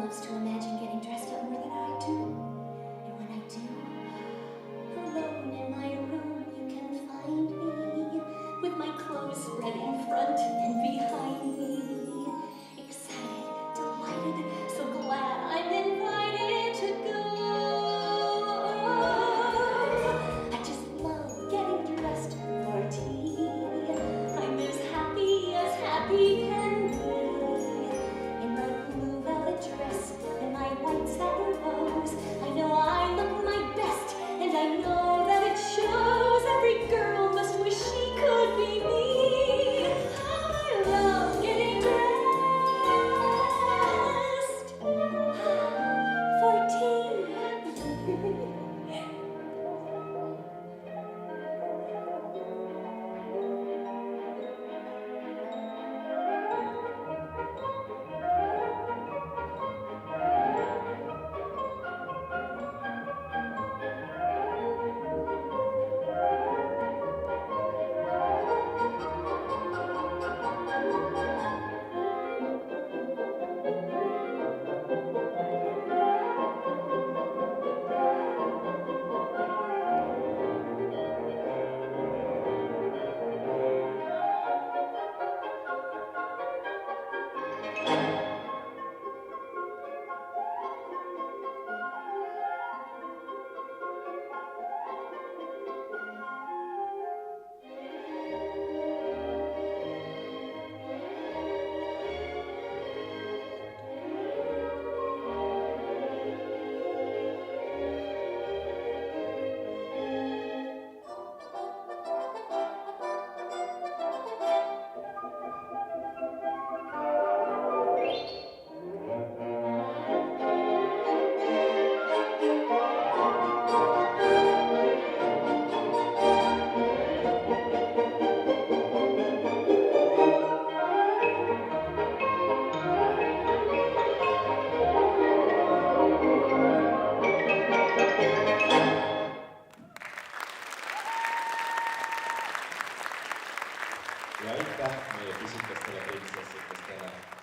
loves to imagine getting dressed up more than I do. And when I do, alone in my room, you can find me with my clothes spread in front and behind me. Excited, delighted, so glad I'm invited to go. I just love getting dressed for tea. I'm as happy can be. In my blue velvet dress and my white satin bows, I know I look my best, and I know that it shows. Every girl must wish she could be me. I love getting dressed for tea. ja aitäh meie pisikestele prinsessikestele!